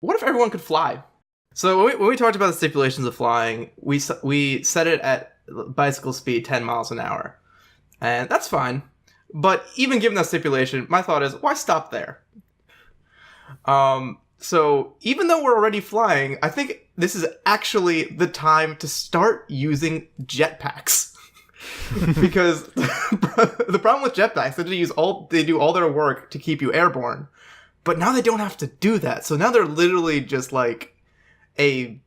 what if everyone could fly? So when we talked about the stipulations of flying, we set it at bicycle speed 10 miles an hour. And that's fine. But even given that stipulation, my thought is, why stop there? So even though we're already flying, I think this is actually the time to start using jetpacks. Because the problem with jetpacks is they do all their work to keep you airborne. But now they don't have to do that. So now they're literally just like a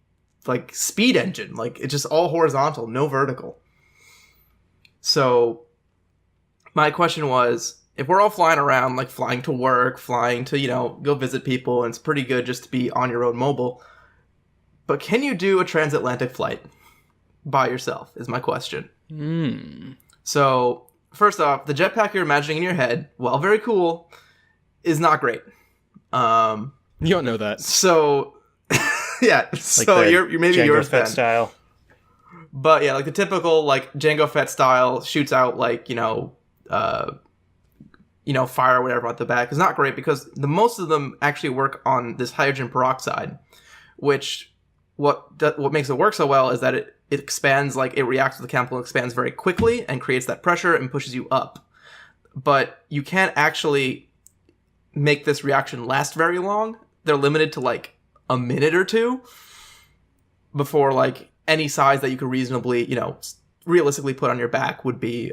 speed engine. Like, it's just all horizontal, no vertical. So my question was, if we're all flying around, like flying to work, flying to, go visit people, and it's pretty good just to be on your own mobile, but can you do a transatlantic flight by yourself, is my question. So, first off, the jetpack you're imagining in your head, while very cool, is not great. You don't know that. So, yeah, like so you're maybe Jango yours Fett then. style. But yeah, like the typical like Jango Fett style shoots out like fire or whatever at the back is not great because most of them actually work on this hydrogen peroxide, which what makes it work so well is that it expands, like it reacts with the chemical, expands very quickly and creates that pressure and pushes you up. But you can't actually make this reaction last very long. They're limited to like a minute or two before like any size that you could reasonably, realistically put on your back would be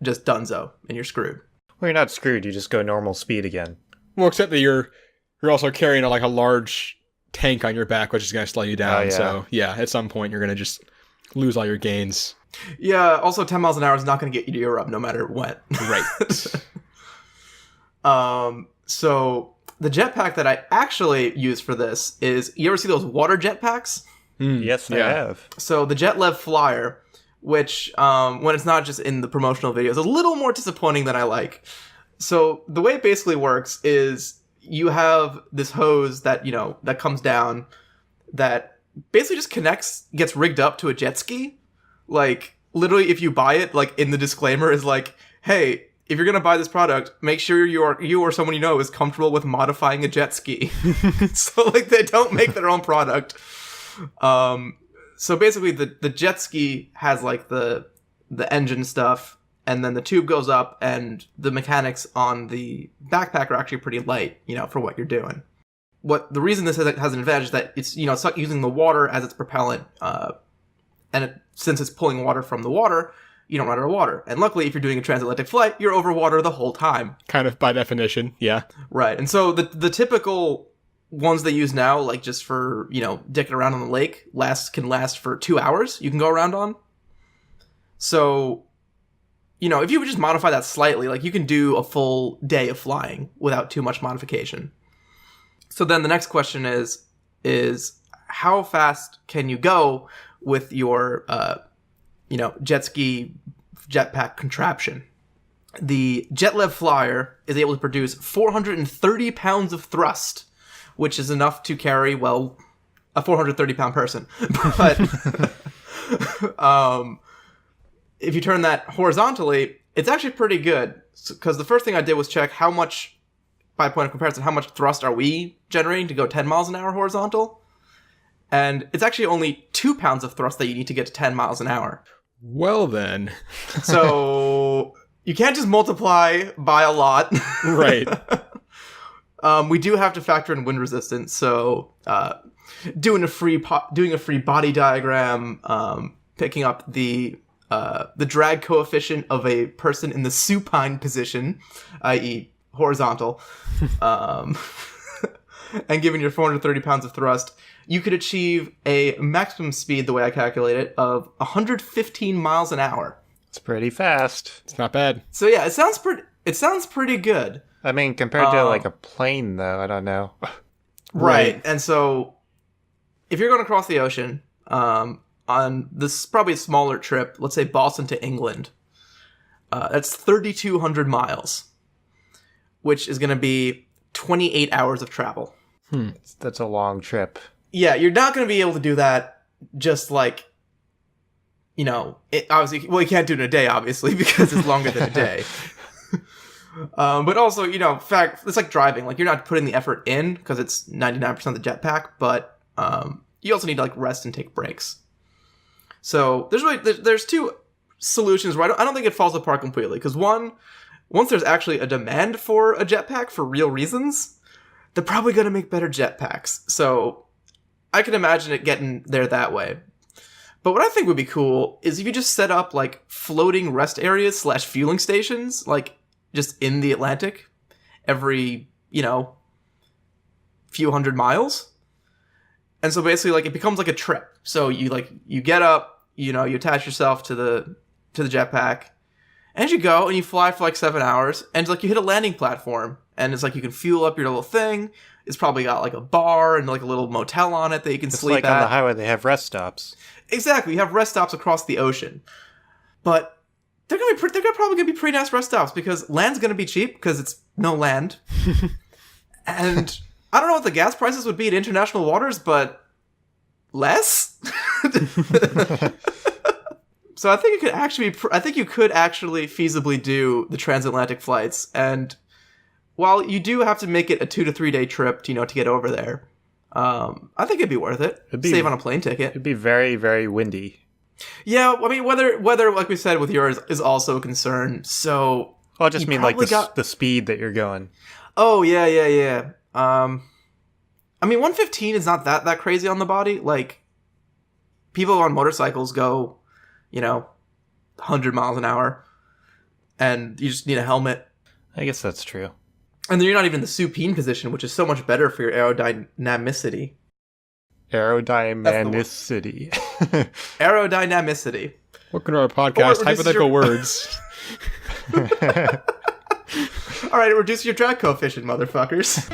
just donezo and you're screwed. Well, you're not screwed. You just go normal speed again. Well, except that you're also carrying like a large tank on your back, which is going to slow you down. Oh, yeah. So yeah, at some point you're going to just lose all your gains. Yeah. Also, 10 miles an hour is not going to get you to Europe, no matter what. Right. So the jetpack that I actually use for this is, you ever see those water jetpacks? Yes, I have. So the JetLev Flyer, which when it's not just in the promotional video, is a little more disappointing than I like. So the way it basically works is you have this hose that, that comes down that basically just gets rigged up to a jet ski. Like, literally, if you buy it, like, in the disclaimer is like, hey, if you're going to buy this product, make sure you or someone you know is comfortable with modifying a jet ski. So, like, they don't make their own product. So basically the jet ski has like the engine stuff, and then the tube goes up, and the mechanics on the backpack are actually pretty light, for what you're doing. The reason this has an advantage is that it's, it's not using the water as its propellant, since it's pulling water from the water, you don't run out of water. And luckily, if you're doing a transatlantic flight, you're over water the whole time. Kind of by definition, yeah. Right. And so the typical ones they use now, like just for, dicking around on the lake, can last for 2 hours. You can go around on. So, if you would just modify that slightly, like you can do a full day of flying without too much modification. So then the next question is how fast can you go with your, jet ski jetpack contraption? The JetLev Flyer is able to produce 430 pounds of thrust, which is enough to carry, well, a 430-pound person. But if you turn that horizontally, it's actually pretty good. Because the first thing I did was check how much, by point of comparison, how much thrust are we generating to go 10 miles an hour horizontal? And it's actually only 2 pounds of thrust that you need to get to 10 miles an hour. Well, then. So you can't just multiply by a lot. Right. We do have to factor in wind resistance, so doing a free body diagram, picking up the drag coefficient of a person in the supine position, i.e. horizontal, and given your 430 pounds of thrust, you could achieve a maximum speed, the way I calculate it, of 115 miles an hour. It's pretty fast. It's not bad. So yeah, it sounds pretty good. I mean, compared to like a plane, though, I don't know. Right. And so, if you're going across the ocean, on this probably a smaller trip, let's say Boston to England, that's 3,200 miles, which is going to be 28 hours of travel. That's a long trip. Yeah, you're not going to be able to do that just like, obviously, well, you can't do it in a day, obviously, because it's longer than a day. But also, fact, it's like driving. Like, you're not putting the effort in because it's 99% of the jetpack, but you also need to like rest and take breaks. So there's two solutions where I don't think it falls apart completely. Because once there's actually a demand for a jetpack for real reasons, they're probably going to make better jetpacks. So I can imagine it getting there that way. But what I think would be cool is if you just set up like floating rest areas / fueling stations, like just in the Atlantic every, few hundred miles. And so basically like it becomes like a trip. So you get up, you attach yourself to the jetpack, and you go and you fly for like 7 hours, and it's like you hit a landing platform, and it's like you can fuel up your little thing. It's probably got like a bar and like a little motel on it that you can sleep like at. on the highway, they have rest stops. Exactly, you have rest stops across the ocean, but they're probably gonna be pretty nice rest stops because land's gonna be cheap because it's no land, and I don't know what the gas prices would be in international waters, but less. So I think you could actually feasibly do the transatlantic flights, and while you do have to make it a 2 to 3 day trip, to get over there, I think it'd be worth it. Save on a plane ticket. It'd be very, very windy. Yeah, I mean, weather, like we said with yours, is also a concern. So I just mean like the speed that you're going. Oh yeah. I mean, 115 is not that crazy on the body. Like, people on motorcycles go, 100 miles an hour, and you just need a helmet. I guess that's true. And then you're not even in the supine position, which is so much better for your aerodynamicity. Aerodynamicity. Aerodynamicity. Welcome to our podcast, Hypothetical Words. All right, it reduces your drag coefficient, motherfuckers.